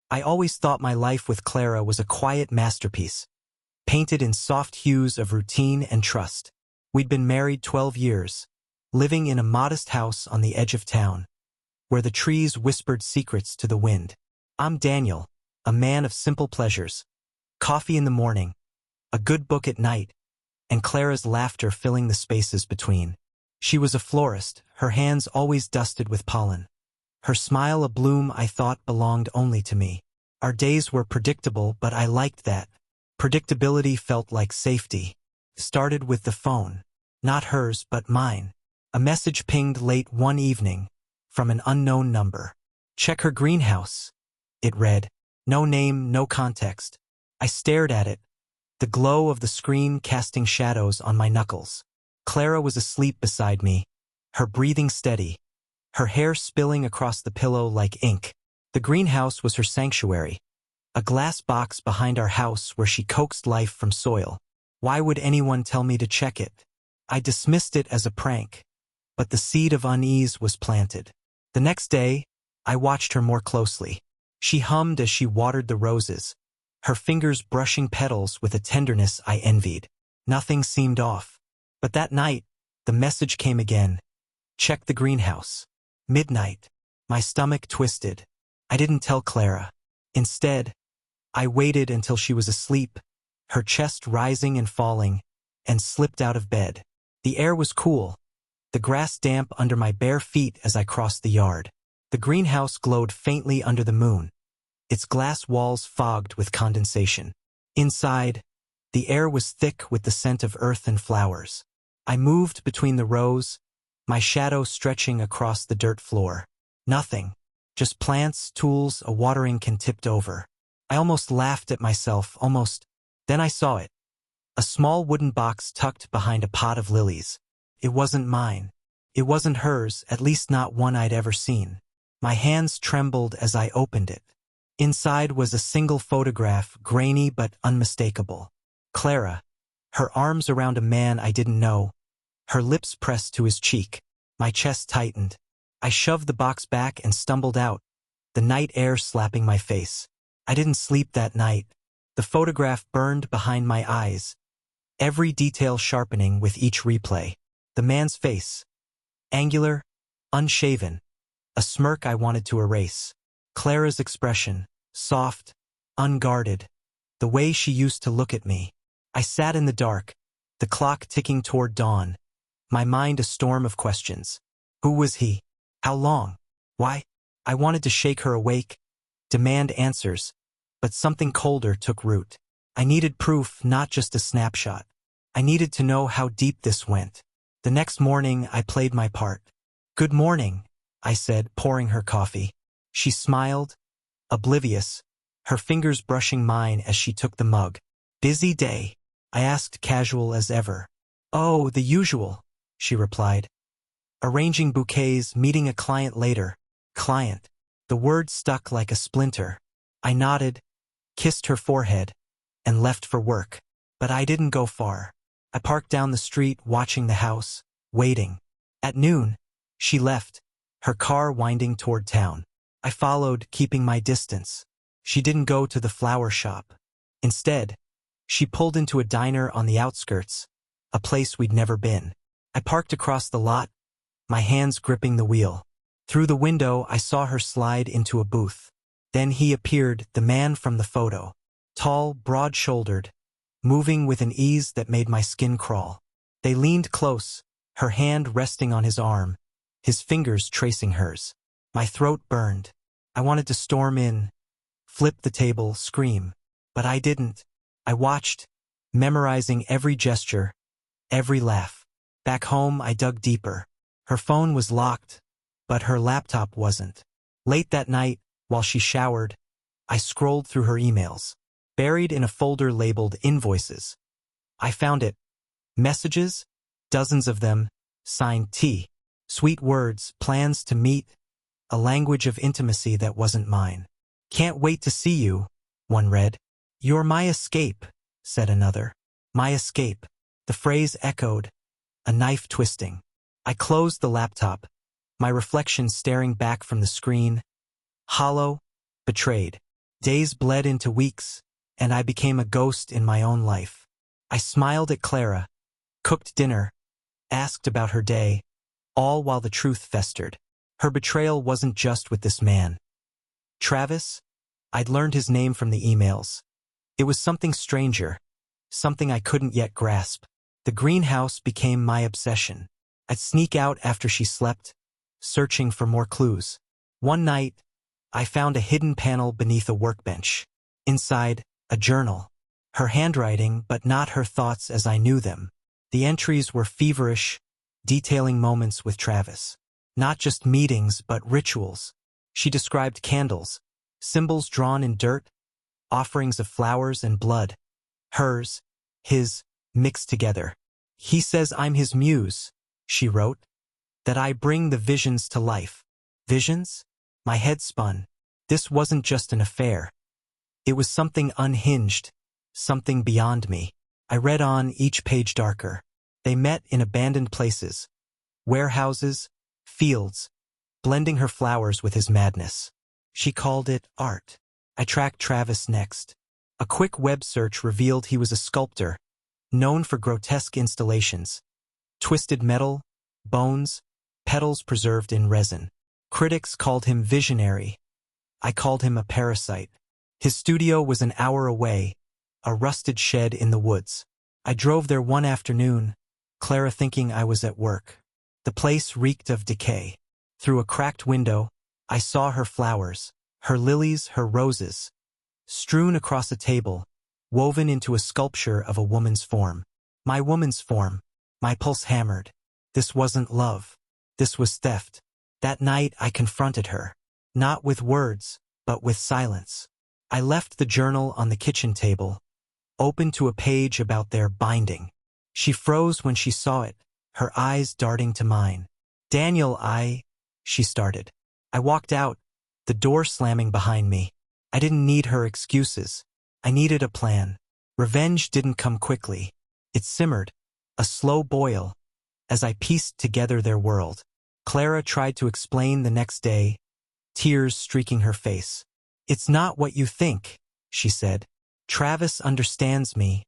I always thought my life with Clara was a quiet masterpiece, painted in soft hues of routine and trust. We'd been married 12 years, living in a modest house on the edge of town, where the trees whispered secrets to the wind. I'm Daniel, a man of simple pleasures. Coffee in the morning, a good book at night, and Clara's laughter filling the spaces between. She was a florist, her hands always dusted with pollen. Her smile a bloom I thought belonged only to me. Our days were predictable, but I liked that. Predictability felt like safety. Started with the phone. Not hers, but mine. A message pinged late one evening from an unknown number. Check her greenhouse, it read. No name, no context. I stared at it, the glow of the screen casting shadows on my knuckles. Clara was asleep beside me, her breathing steady, her hair spilling across the pillow like ink. The greenhouse was her sanctuary, a glass box behind our house where she coaxed life from soil. Why would anyone tell me to check it? I dismissed it as a prank, but the seed of unease was planted. The next day, I watched her more closely. She hummed as she watered the roses, her fingers brushing petals with a tenderness I envied. Nothing seemed off. But that night, the message came again. Check the greenhouse. Midnight. My stomach twisted. I didn't tell Clara. Instead, I waited until she was asleep, her chest rising and falling, and slipped out of bed. The air was cool, the grass damp under my bare feet as I crossed the yard. The greenhouse glowed faintly under the moon, its glass walls fogged with condensation. Inside, the air was thick with the scent of earth and flowers. I moved between the rows, my shadow stretching across the dirt floor. Nothing, just plants, tools, a watering can tipped over. I almost laughed at myself, Then I saw it. A small wooden box tucked behind a pot of lilies. It wasn't mine. It wasn't hers, at least not one I'd ever seen. My hands trembled as I opened it. Inside was a single photograph, grainy but unmistakable. Clara, her arms around a man I didn't know, her lips pressed to his cheek. My chest tightened. I shoved the box back and stumbled out, the night air slapping my face. I didn't sleep that night. The photograph burned behind my eyes, every detail sharpening with each replay. The man's face, angular, unshaven, a smirk I wanted to erase. Clara's expression, soft, unguarded, the way she used to look at me. I sat in the dark, the clock ticking toward dawn, my mind a storm of questions. Who was he? How long? Why? I wanted to shake her awake, demand answers, but something colder took root. I needed proof, not just a snapshot. I needed to know how deep this went. The next morning, I played my part. Good morning, I said, pouring her coffee. She smiled, oblivious, her fingers brushing mine as she took the mug. Busy day? I asked, casual as ever. Oh, the usual, she replied. Arranging bouquets, meeting a client later. Client. The word stuck like a splinter. I nodded, kissed her forehead, and left for work. But I didn't go far. I parked down the street, watching the house, waiting. At noon, she left, her car winding toward town. I followed, keeping my distance. She didn't go to the flower shop. Instead, she pulled into a diner on the outskirts, a place we'd never been. I parked across the lot, my hands gripping the wheel. Through the window, I saw her slide into a booth. Then he appeared, the man from the photo. Tall, broad-shouldered, moving with an ease that made my skin crawl. They leaned close, her hand resting on his arm, his fingers tracing hers. My throat burned. I wanted to storm in, flip the table, scream. But I didn't. I watched, memorizing every gesture, every laugh. Back home, I dug deeper. Her phone was locked, but her laptop wasn't. Late that night, while she showered, I scrolled through her emails. Buried in a folder labeled Invoices, I found it. Messages, dozens of them, signed T. Sweet words, plans to meet, a language of intimacy that wasn't mine. Can't wait to see you, one read. You're my escape, said another. My escape. The phrase echoed, a knife twisting. I closed the laptop, my reflection staring back from the screen, hollow, betrayed. Days bled into weeks, and I became a ghost in my own life. I smiled at Clara, cooked dinner, asked about her day, all while the truth festered. Her betrayal wasn't just with this man. Travis? I'd learned his name from the emails. It was something stranger, something I couldn't yet grasp. The greenhouse became my obsession. I'd sneak out after she slept, searching for more clues. One night, I found a hidden panel beneath a workbench. Inside, a journal. Her handwriting, but not her thoughts as I knew them. The entries were feverish, detailing moments with Travis. Not just meetings, but rituals. She described candles, symbols drawn in dirt, offerings of flowers and blood. Hers, his, mixed together. He says I'm his muse, she wrote, that I bring the visions to life. Visions? My head spun. This wasn't just an affair. It was something unhinged, something beyond me. I read on, each page darker. They met in abandoned places, warehouses, fields, blending her flowers with his madness. She called it art. I tracked Travis next. A quick web search revealed he was a sculptor, known for grotesque installations. Twisted metal, bones, petals preserved in resin. Critics called him visionary. I called him a parasite. His studio was an hour away, a rusted shed in the woods. I drove there one afternoon, Clara thinking I was at work. The place reeked of decay. Through a cracked window, I saw her flowers, her lilies, her roses, strewn across a table, woven into a sculpture of a woman's form. My woman's form. My pulse hammered. This wasn't love. This was theft. That night I confronted her. Not with words, but with silence. I left the journal on the kitchen table, open to a page about their binding. She froze when she saw it, her eyes darting to mine. Daniel, she started. I walked out, the door slamming behind me. I didn't need her excuses. I needed a plan. Revenge didn't come quickly. It simmered, a slow boil, as I pieced together their world. Clara tried to explain the next day, tears streaking her face. It's not what you think, she said. Travis understands me,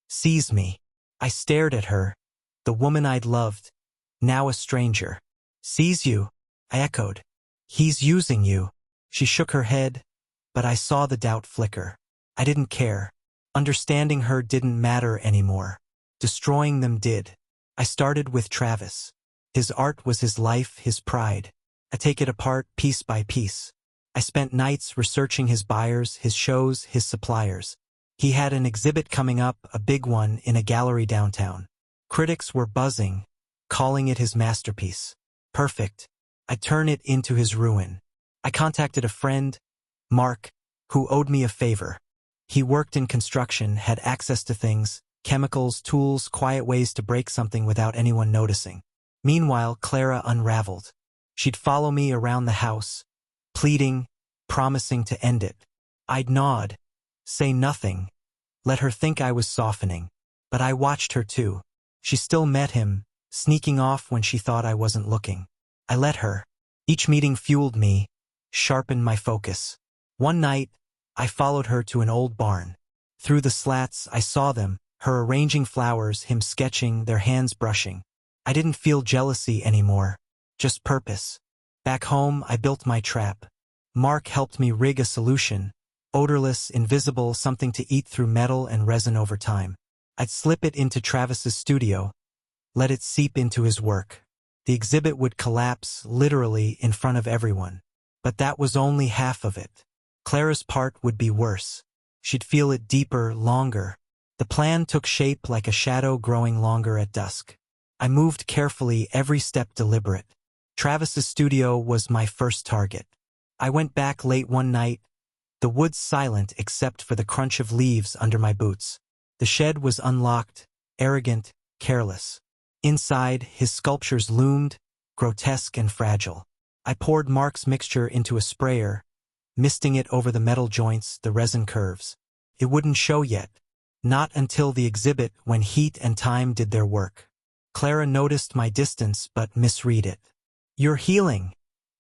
sees me. I stared at her, the woman I'd loved, now a stranger. Sees you, I echoed. He's using you. She shook her head, but I saw the doubt flicker. I didn't care. Understanding her didn't matter anymore. Destroying them did. I started with Travis. His art was his life, his pride. I take it apart piece by piece. I spent nights researching his buyers, his shows, his suppliers. He had an exhibit coming up, a big one, in a gallery downtown. Critics were buzzing, calling it his masterpiece. Perfect. I'd turn it into his ruin. I contacted a friend, Mark, who owed me a favor. He worked in construction, had access to things, chemicals, tools, quiet ways to break something without anyone noticing. Meanwhile, Clara unraveled. She'd follow me around the house, pleading, promising to end it. I'd nod, say nothing, let her think I was softening. But I watched her too. She still met him, sneaking off when she thought I wasn't looking. I let her. Each meeting fueled me, sharpened my focus. One night, I followed her to an old barn. Through the slats, I saw them, her arranging flowers, him sketching, their hands brushing. I didn't feel jealousy anymore, just purpose. Back home, I built my trap. Mark helped me rig a solution, odorless, invisible, something to eat through metal and resin over time. I'd slip it into Travis's studio, let it seep into his work. The exhibit would collapse, literally, in front of everyone. But that was only half of it. Clara's part would be worse. She'd feel it deeper, longer. The plan took shape like a shadow growing longer at dusk. I moved carefully, every step deliberate. Travis's studio was my first target. I went back late one night, the woods silent except for the crunch of leaves under my boots. The shed was unlocked, arrogant, careless. Inside, his sculptures loomed, grotesque and fragile. I poured Mark's mixture into a sprayer, misting it over the metal joints, the resin curves. It wouldn't show yet. Not until the exhibit, when heat and time did their work. Clara noticed my distance but misread it. "You're healing,"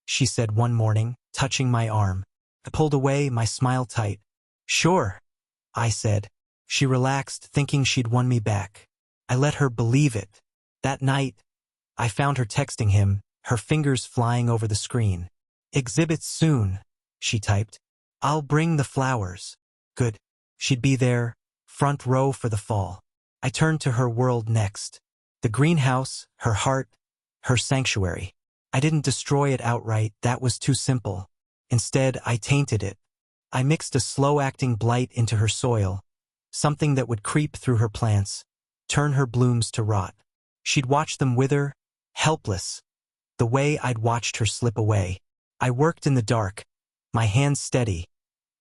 she said one morning, touching my arm. I pulled away, my smile tight. Sure, I said. She relaxed, thinking she'd won me back. I let her believe it. That night, I found her texting him, her fingers flying over the screen. Exhibits soon, she typed. I'll bring the flowers. Good. She'd be there, front row for the fall. I turned to her world next. The greenhouse, her heart, her sanctuary. I didn't destroy it outright, that was too simple. Instead, I tainted it. I mixed a slow-acting blight into her soil, something that would creep through her plants, turn her blooms to rot. She'd watch them wither, helpless, the way I'd watched her slip away. I worked in the dark, my hands steady,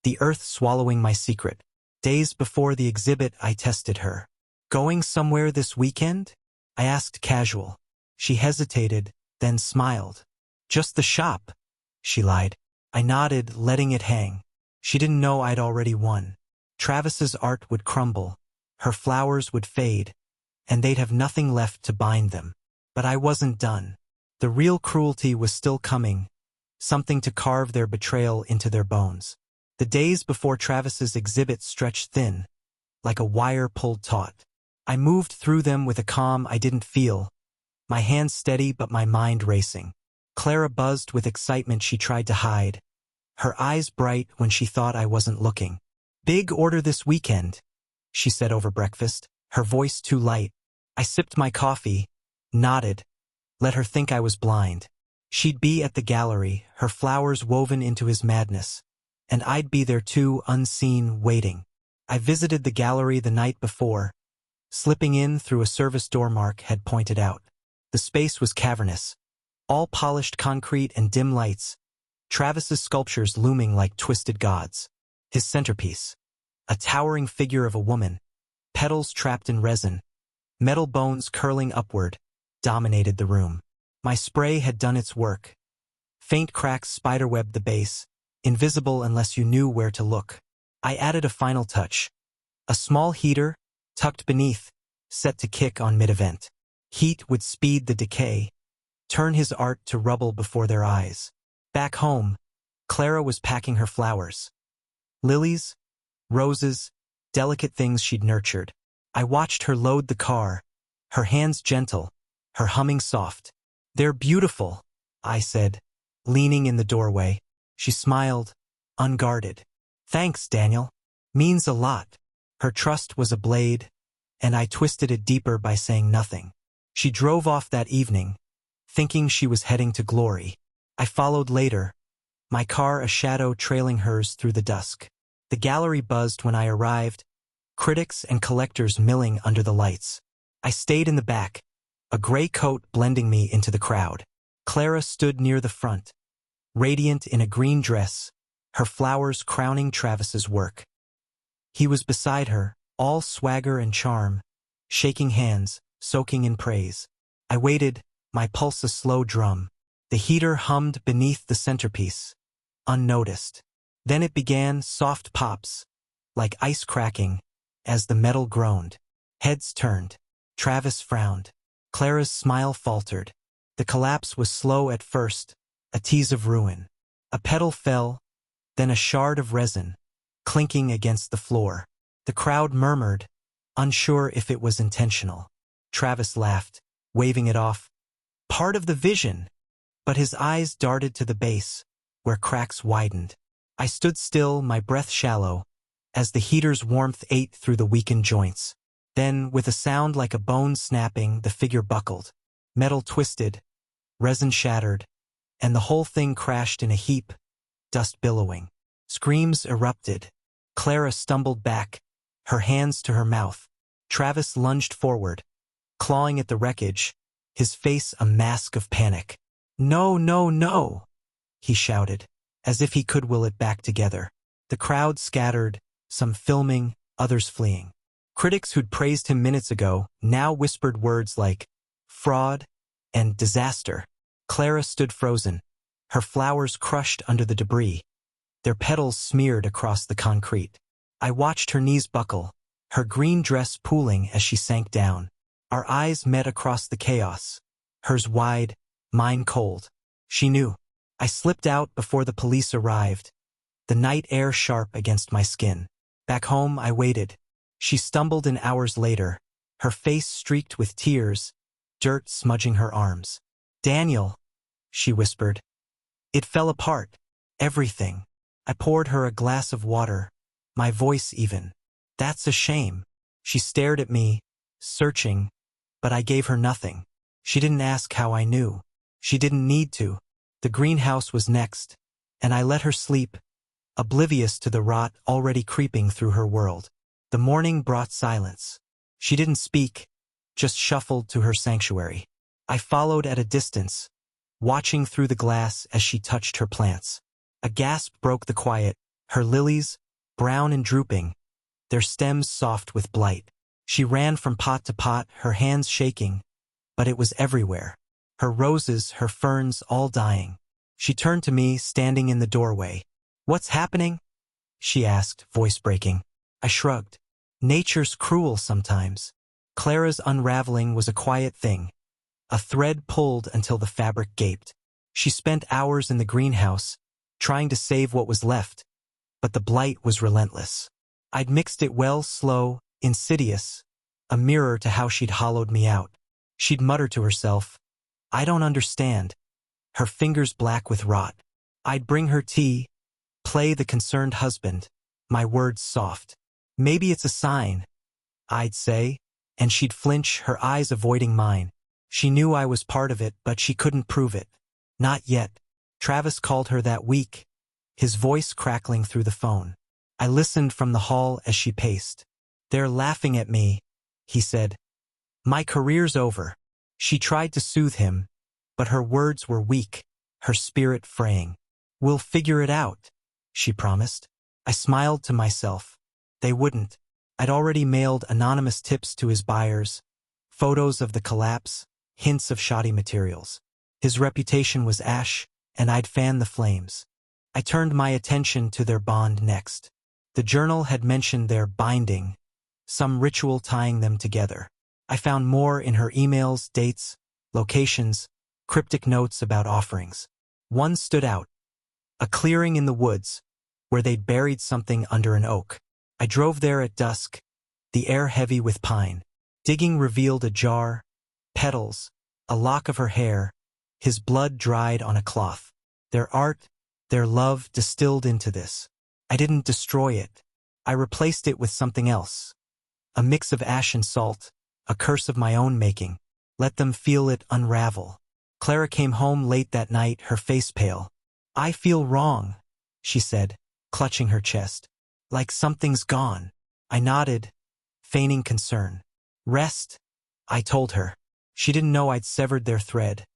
the earth swallowing my secret. Days before the exhibit, I tested her. Going somewhere this weekend? I asked casual. She hesitated, then smiled. Just the shop, she lied. I nodded, letting it hang. She didn't know I'd already won. Travis's art would crumble, her flowers would fade, and they'd have nothing left to bind them. But I wasn't done. The real cruelty was still coming, something to carve their betrayal into their bones. The days before Travis's exhibit stretched thin, like a wire pulled taut. I moved through them with a calm I didn't feel, my hands steady but my mind racing. Clara buzzed with excitement she tried to hide, her eyes bright when she thought I wasn't looking. Big order this weekend, she said over breakfast, her voice too light. I sipped my coffee, nodded, let her think I was blind. She'd be at the gallery, her flowers woven into his madness, and I'd be there too, unseen, waiting. I visited the gallery the night before, slipping in through a service door Mark had pointed out. The space was cavernous, all polished concrete and dim lights, Travis's sculptures looming like twisted gods. His centerpiece, a towering figure of a woman, petals trapped in resin, metal bones curling upward, dominated the room. My spray had done its work. Faint cracks spiderwebbed the base, invisible unless you knew where to look. I added a final touch. A small heater, tucked beneath, set to kick on mid-event. Heat would speed the decay, turn his art to rubble before their eyes. Back home, Clara was packing her flowers. Lilies, roses, delicate things she'd nurtured. I watched her load the car, her hands gentle, her humming soft. They're beautiful, I said, leaning in the doorway. She smiled, unguarded. Thanks, Daniel. Means a lot. Her trust was a blade, and I twisted it deeper by saying nothing. She drove off that evening, thinking she was heading to glory. I followed later, my car a shadow trailing hers through the dusk. The gallery buzzed when I arrived, critics and collectors milling under the lights. I stayed in the back, a gray coat blending me into the crowd. Clara stood near the front, radiant in a green dress, her flowers crowning Travis's work. He was beside her, all swagger and charm, shaking hands, soaking in praise. I waited, my pulse a slow drum. The heater hummed beneath the centerpiece, unnoticed. Then it began, soft pops, like ice cracking, as the metal groaned. Heads turned. Travis frowned. Clara's smile faltered. The collapse was slow at first, a tease of ruin. A petal fell, then a shard of resin, clinking against the floor. The crowd murmured, unsure if it was intentional. Travis laughed, waving it off. Part of the vision. But his eyes darted to the base, where cracks widened. I stood still, my breath shallow, as the heater's warmth ate through the weakened joints. Then, with a sound like a bone snapping, the figure buckled. Metal twisted, resin shattered, and the whole thing crashed in a heap, dust billowing. Screams erupted. Clara stumbled back, her hands to her mouth. Travis lunged forward, clawing at the wreckage, his face a mask of panic. No, no, no, he shouted, as if he could will it back together. The crowd scattered, some filming, others fleeing. Critics who'd praised him minutes ago now whispered words like fraud and disaster. Clara stood frozen, her flowers crushed under the debris, their petals smeared across the concrete. I watched her knees buckle, her green dress pooling as she sank down. Our eyes met across the chaos, hers wide, mine cold. She knew. I slipped out before the police arrived, the night air sharp against my skin. Back home, I waited. She stumbled in hours later, her face streaked with tears, dirt smudging her arms. "Daniel," she whispered. "It fell apart. Everything." I poured her a glass of water, my voice even. "That's a shame." She stared at me, searching, but I gave her nothing. She didn't ask how I knew. She didn't need to. The greenhouse was next, and I let her sleep, oblivious to the rot already creeping through her world. The morning brought silence. She didn't speak, just shuffled to her sanctuary. I followed at a distance, watching through the glass as she touched her plants. A gasp broke the quiet, her lilies, brown and drooping, their stems soft with blight. She ran from pot to pot, her hands shaking, but it was everywhere. Her roses, her ferns, all dying. She turned to me, standing in the doorway. "What's happening?" she asked, voice breaking. I shrugged. Nature's cruel sometimes. Clara's unraveling was a quiet thing. A thread pulled until the fabric gaped. She spent hours in the greenhouse, trying to save what was left, but the blight was relentless. I'd mixed it well, slow, insidious, a mirror to how she'd hollowed me out. She'd mutter to herself, "I don't understand," her fingers black with rot. I'd bring her tea, play the concerned husband, my words soft. "Maybe it's a sign," I'd say, and she'd flinch, her eyes avoiding mine. She knew I was part of it, but she couldn't prove it. Not yet. Travis called her that week, his voice crackling through the phone. I listened from the hall as she paced. "They're laughing at me," he said. "My career's over." She tried to soothe him, but her words were weak, her spirit fraying. "We'll figure it out," she promised. I smiled to myself. They wouldn't. I'd already mailed anonymous tips to his buyers, photos of the collapse, hints of shoddy materials. His reputation was ash, and I'd fanned the flames. I turned my attention to their bond next. The journal had mentioned their binding, some ritual tying them together. I found more in her emails, dates, locations, cryptic notes about offerings. One stood out. A clearing in the woods, where they'd buried something under an oak. I drove there at dusk, the air heavy with pine. Digging revealed a jar, petals, a lock of her hair, his blood dried on a cloth. Their art, their love distilled into this. I didn't destroy it. I replaced it with something else. A mix of ash and salt, a curse of my own making. Let them feel it unravel. Clara came home late that night, her face pale. "I feel wrong," she said, clutching her chest. "Like something's gone." I nodded, feigning concern. "Rest," I told her. She didn't know I'd severed their thread,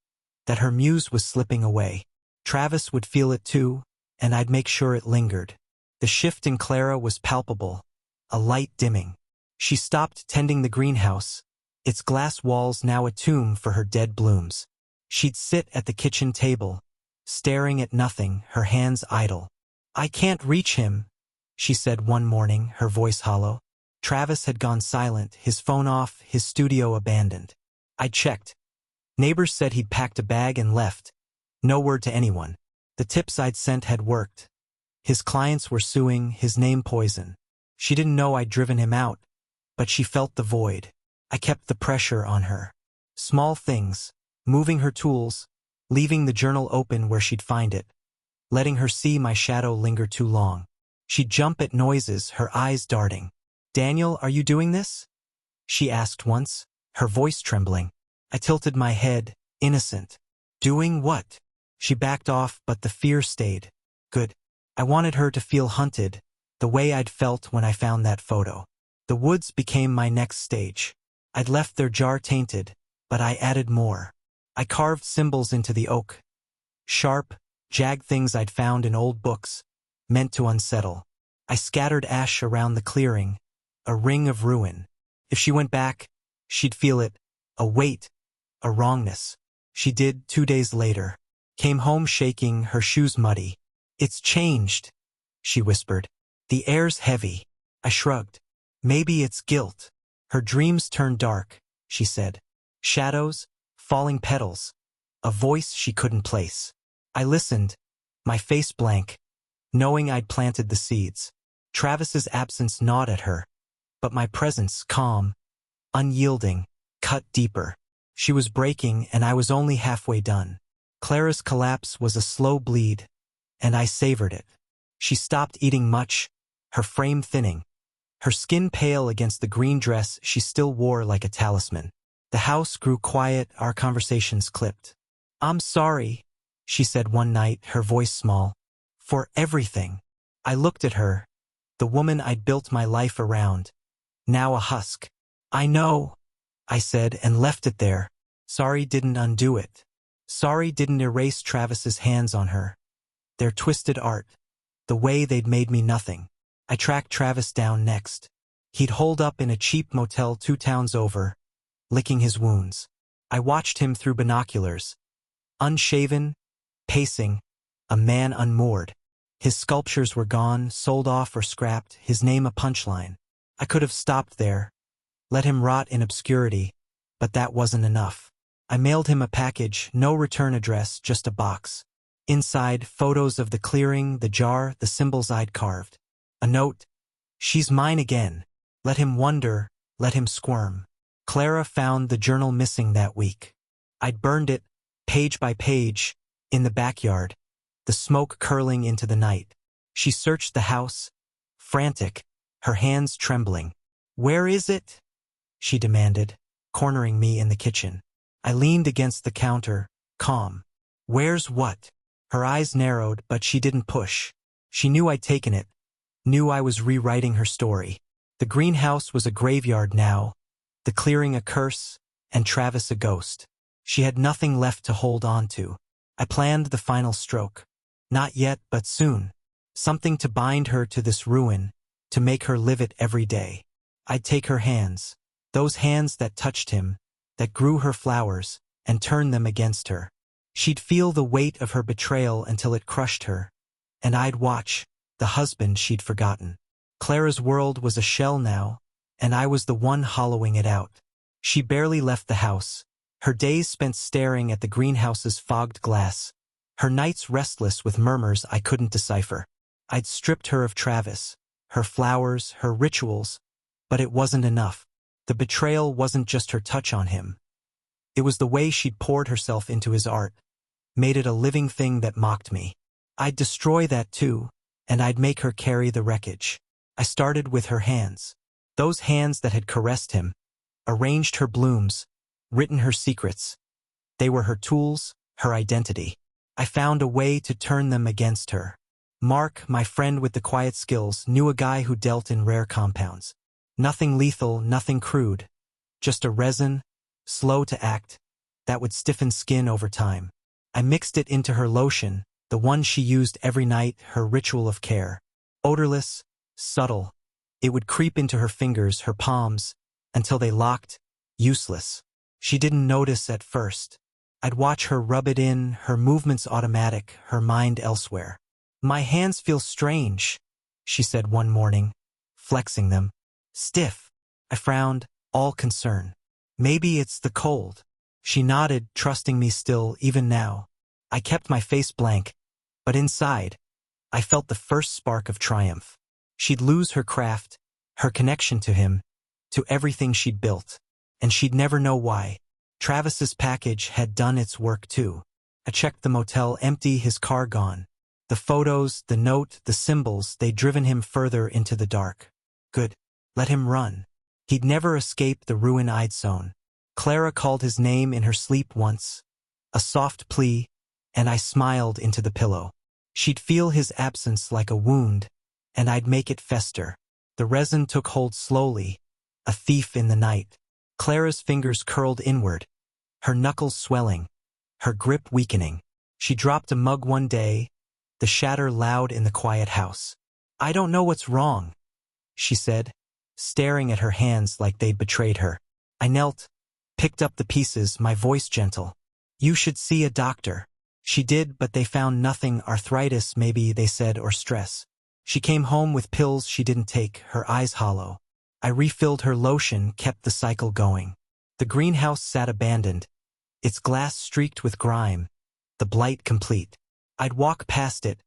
that her muse was slipping away. Travis would feel it too, and I'd make sure it lingered. The shift in Clara was palpable, a light dimming. She stopped tending the greenhouse, its glass walls now a tomb for her dead blooms. She'd sit at the kitchen table, staring at nothing, her hands idle. "I can't reach him," she said one morning, her voice hollow. Travis had gone silent, his phone off, his studio abandoned. I checked. Neighbors said he'd packed a bag and left. No word to anyone. The tips I'd sent had worked. His clients were suing, his name poison. She didn't know I'd driven him out, but she felt the void. I kept the pressure on her. Small things, moving her tools, leaving the journal open where she'd find it, letting her see my shadow linger too long. She'd jump at noises, her eyes darting. "Daniel, are you doing this?" she asked once, her voice trembling. I tilted my head, innocent. "Doing what?" She backed off, but the fear stayed. Good. I wanted her to feel hunted, the way I'd felt when I found that photo. The woods became my next stage. I'd left their jar tainted, but I added more. I carved symbols into the oak. Sharp, jagged things I'd found in old books, meant to unsettle. I scattered ash around the clearing, a ring of ruin. If she went back, she'd feel it, a weight, a wrongness. She did 2 days later. Came home shaking, her shoes muddy. "It's changed," she whispered. "The air's heavy." I shrugged. "Maybe it's guilt." Her dreams turned dark, she said. Shadows, falling petals, a voice she couldn't place. I listened, my face blank. knowing I'd planted the seeds. Travis's absence gnawed at her, but my presence, calm, unyielding, cut deeper. She was breaking, and I was only halfway done. Clara's collapse was a slow bleed, and I savored it. She stopped eating much, her frame thinning, her skin pale against the green dress she still wore like a talisman. The house grew quiet, our conversations clipped. "I'm sorry," she said one night, her voice small, "for everything." I looked at her, the woman I'd built my life around, now a husk. "I know," I said, and left it there. Sorry didn't undo it. Sorry didn't erase Travis's hands on her. Their twisted art, the way they'd made me nothing. I tracked Travis down next. He'd holed up in a cheap motel 2 towns over, licking his wounds. I watched him through binoculars. Unshaven, pacing, a man unmoored. His sculptures were gone, sold off or scrapped, his name a punchline. I could have stopped there, let him rot in obscurity, but that wasn't enough. I mailed him a package, no return address, just a box. Inside, photos of the clearing, the jar, the symbols I'd carved. A note, "She's mine again." Let him wonder, let him squirm. Clara found the journal missing that week. I'd burned it, page by page, in the backyard, the smoke curling into the night. She searched the house, frantic, her hands trembling. "Where is it?" she demanded, cornering me in the kitchen. I leaned against the counter, calm. "Where's what?" Her eyes narrowed, but she didn't push. She knew I'd taken it, knew I was rewriting her story. The greenhouse was a graveyard now, the clearing a curse, and Travis a ghost. She had nothing left to hold on to. I planned the final stroke. Not yet, but soon. Something to bind her to this ruin, to make her live it every day. I'd take her hands, those hands that touched him, that grew her flowers, and turn them against her. She'd feel the weight of her betrayal until it crushed her, and I'd watch, the husband she'd forgotten. Clara's world was a shell now, and I was the one hollowing it out. She barely left the house, her days spent staring at the greenhouse's fogged glass, her nights restless with murmurs I couldn't decipher. I'd stripped her of Travis, her flowers, her rituals, but it wasn't enough. The betrayal wasn't just her touch on him. It was the way she'd poured herself into his art, made it a living thing that mocked me. I'd destroy that too, and I'd make her carry the wreckage. I started with her hands. Those hands that had caressed him, arranged her blooms, written her secrets. They were her tools, her identity. I found a way to turn them against her. Mark, my friend with the quiet skills, knew a guy who dealt in rare compounds. Nothing lethal, nothing crude. Just a resin, slow to act, that would stiffen skin over time. I mixed it into her lotion, the one she used every night, her ritual of care. Odorless, subtle. It would creep into her fingers, her palms, until they locked, useless. She didn't notice at first. I'd watch her rub it in, her movements automatic, her mind elsewhere. "My hands feel strange," she said one morning, flexing them. "Stiff." I frowned, all concern. "Maybe it's the cold." She nodded, trusting me still, even now. I kept my face blank, but inside, I felt the first spark of triumph. She'd lose her craft, her connection to him, to everything she'd built, and she'd never know why. Travis's package had done its work too. I checked the motel empty, his car gone. The photos, the note, the symbols, they'd driven him further into the dark. Good. Let him run. He'd never escape the ruin I'd sown. Clara called his name in her sleep once, a soft plea, and I smiled into the pillow. She'd feel his absence like a wound, and I'd make it fester. The resin took hold slowly, a thief in the night. Clara's fingers curled inward, her knuckles swelling, her grip weakening. She dropped a mug one day, the shatter loud in the quiet house. "I don't know what's wrong," she said, staring at her hands like they'd betrayed her. I knelt, picked up the pieces, my voice gentle. "You should see a doctor." She did, but they found nothing. Arthritis, maybe, they said, or stress. She came home with pills she didn't take, her eyes hollow. I refilled her lotion, kept the cycle going. The greenhouse sat abandoned, its glass streaked with grime, the blight complete. I'd walk past it,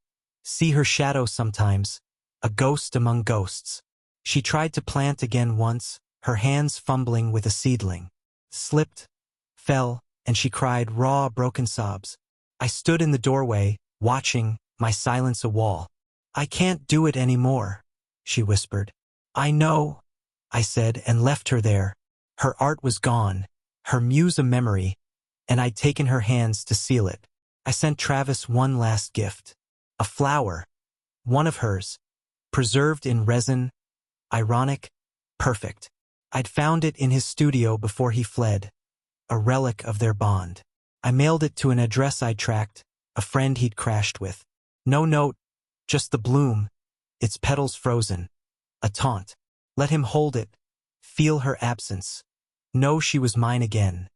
See her shadow sometimes, a ghost among ghosts. She tried to plant again once, her hands fumbling with a seedling. Slipped, fell, and she cried raw, broken sobs. I stood in the doorway, watching, my silence a wall. "I can't do it anymore," she whispered. "I know," I said, and left her there. Her art was gone, her muse a memory, and I'd taken her hands to seal it. I sent Travis one last gift. A flower. One of hers. Preserved in resin. Ironic. Perfect. I'd found it in his studio before he fled. A relic of their bond. I mailed it to an address I'd tracked, a friend he'd crashed with. No note, just the bloom, its petals frozen. A taunt. Let him hold it. Feel her absence. Know she was mine again.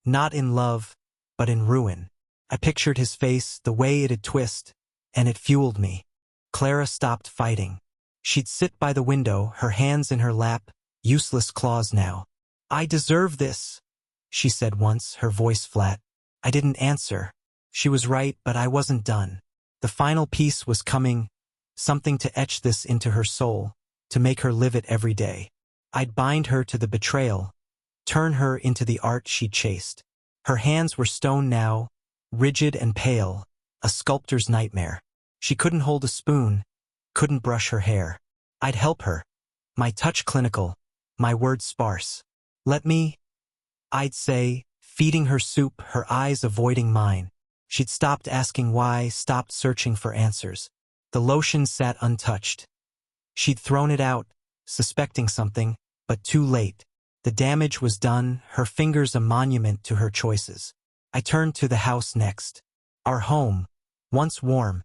Not in love, but in ruin. I pictured his face, the way it'd twist, and it fueled me. Clara stopped fighting. She'd sit by the window, her hands in her lap, useless claws now. "I deserve this," she said once, her voice flat. I didn't answer. She was right, but I wasn't done. The final piece was coming, something to etch this into her soul, to make her live it every day. I'd bind her to the betrayal, turn her into the art she'd chased. Her hands were stone now, rigid and pale, a sculptor's nightmare. She couldn't hold a spoon, couldn't brush her hair. I'd help her, my touch clinical, my words sparse. "Let me," I'd say, feeding her soup, her eyes avoiding mine. She'd stopped asking why, stopped searching for answers. The lotion sat untouched. She'd thrown it out, suspecting something, but too late. The damage was done, her fingers a monument to her choices. I turned to the house next. Our home, once warm,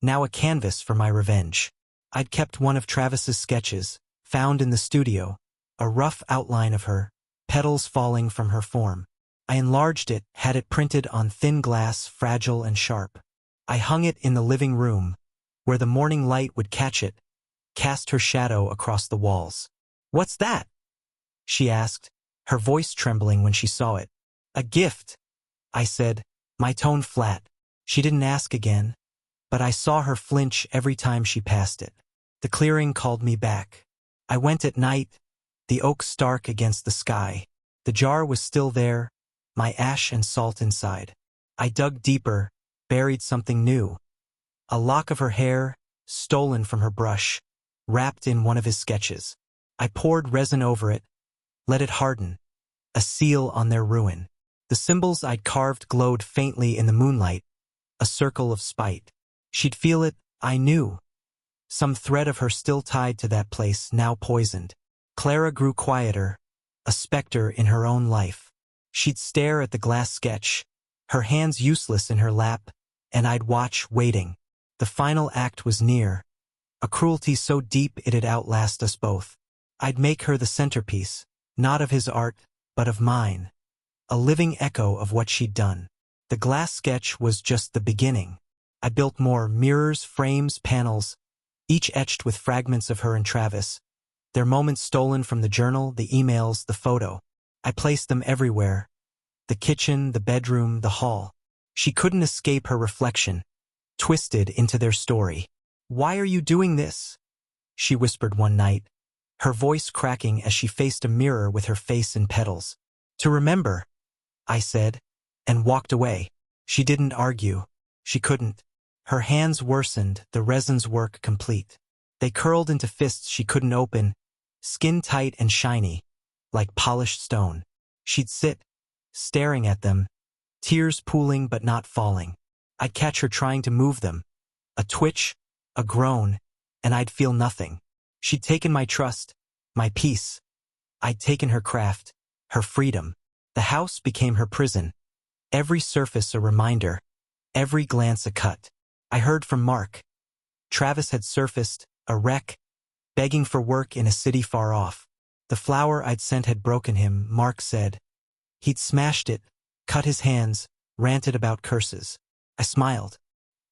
now a canvas for my revenge. I'd kept one of Travis's sketches, found in the studio, a rough outline of her, petals falling from her form. I enlarged it, had it printed on thin glass, fragile and sharp. I hung it in the living room, where the morning light would catch it, cast her shadow across the walls. "What's that?" she asked, her voice trembling when she saw it. "A gift," I said, my tone flat. She didn't ask again, but I saw her flinch every time she passed it. The clearing called me back. I went at night, the oak stark against the sky. The jar was still there, my ash and salt inside. I dug deeper, buried something new. A lock of her hair, stolen from her brush, wrapped in one of his sketches. I poured resin over it, let it harden, a seal on their ruin. The symbols I'd carved glowed faintly in the moonlight, a circle of spite. She'd feel it, I knew. Some thread of her still tied to that place, now poisoned. Clara grew quieter, a specter in her own life. She'd stare at the glass sketch, her hands useless in her lap, and I'd watch, waiting. The final act was near, a cruelty so deep it'd outlast us both. I'd make her the centerpiece, not of his art, but of mine. A living echo of what she'd done. The glass sketch was just the beginning. I built more mirrors, frames, panels, each etched with fragments of her and Travis, their moments stolen from the journal, the emails, the photo. I placed them everywhere. The kitchen, the bedroom, the hall. She couldn't escape her reflection, twisted into their story. "Why are you doing this?" she whispered one night, her voice cracking as she faced a mirror with her face in petals. "To remember," I said, and walked away. She didn't argue. She couldn't. Her hands worsened, the resin's work complete. They curled into fists she couldn't open, skin tight and shiny, like polished stone. She'd sit, staring at them, tears pooling but not falling. I'd catch her trying to move them. A twitch, a groan, and I'd feel nothing. She'd taken my trust, my peace. I'd taken her craft, her freedom. The house became her prison. Every surface a reminder, every glance a cut. I heard from Mark. Travis had surfaced, a wreck, begging for work in a city far off. The flower I'd sent had broken him, Mark said. He'd smashed it, cut his hands, ranted about curses. I smiled.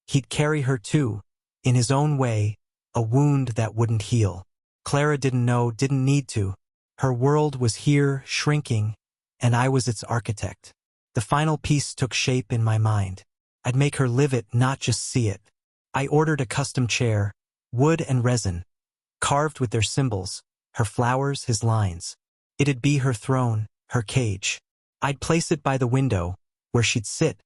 He'd carry her too, in his own way, a wound that wouldn't heal. Clara didn't know, didn't need to. Her world was here, shrinking, and I was its architect. The final piece took shape in my mind. I'd make her live it, not just see it. I ordered a custom chair, wood and resin, carved with their symbols, her flowers, his lines. It'd be her throne, her cage. I'd place it by the window, where she'd sit,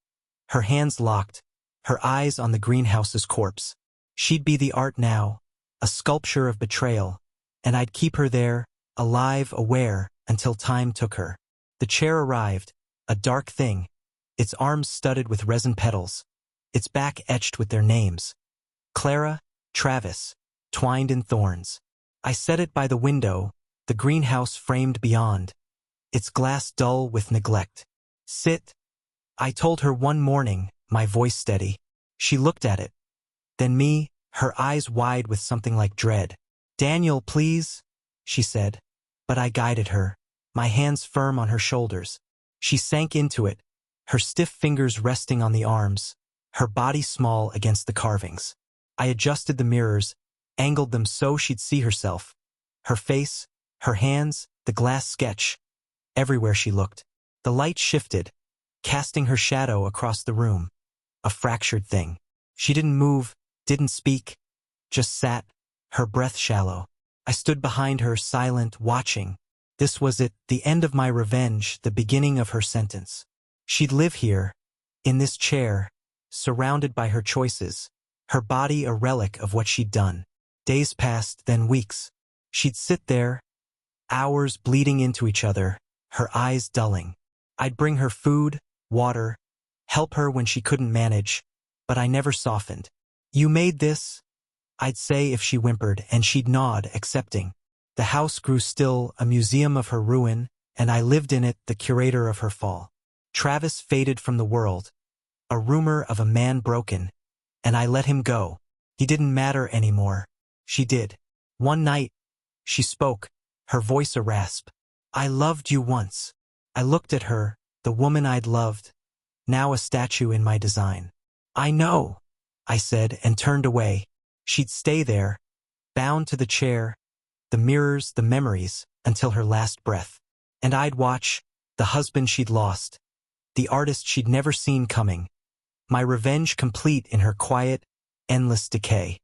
her hands locked, her eyes on the greenhouse's corpse. She'd be the art now, a sculpture of betrayal, and I'd keep her there, alive, aware, until time took her. The chair arrived, a dark thing, its arms studded with resin petals, its back etched with their names. Clara, Travis, twined in thorns. I set it by the window, the greenhouse framed beyond, its glass dull with neglect. Sit, I told her one morning, my voice steady. She looked at it. Then me, her eyes wide with something like dread. Daniel, please, she said. But I guided her, my hands firm on her shoulders. She sank into it, her stiff fingers resting on the arms, her body small against the carvings. I adjusted the mirrors, angled them so she'd see herself. Her face, her hands, the glass sketch. Everywhere she looked. The light shifted, casting her shadow across the room. A fractured thing. She didn't move, didn't speak, just sat, her breath shallow. I stood behind her, silent, watching. This was it, the end of my revenge, the beginning of her sentence. She'd live here, in this chair, surrounded by her choices, her body a relic of what she'd done. Days passed, then weeks. She'd sit there, hours bleeding into each other, her eyes dulling. I'd bring her food, water, help her when she couldn't manage, but I never softened. You made this, I'd say if she whimpered, and she'd nod, accepting. The house grew still, a museum of her ruin, and I lived in it, the curator of her fall. Travis faded from the world, a rumor of a man broken, and I let him go. He didn't matter anymore. She did. One night, she spoke, her voice a rasp. I loved you once. I looked at her, the woman I'd loved, now a statue in my design. I know, I said, and turned away. She'd stay there, bound to the chair, the mirrors, the memories, until her last breath. And I'd watch, the husband she'd lost, the artist she'd never seen coming, my revenge complete in her quiet, endless decay.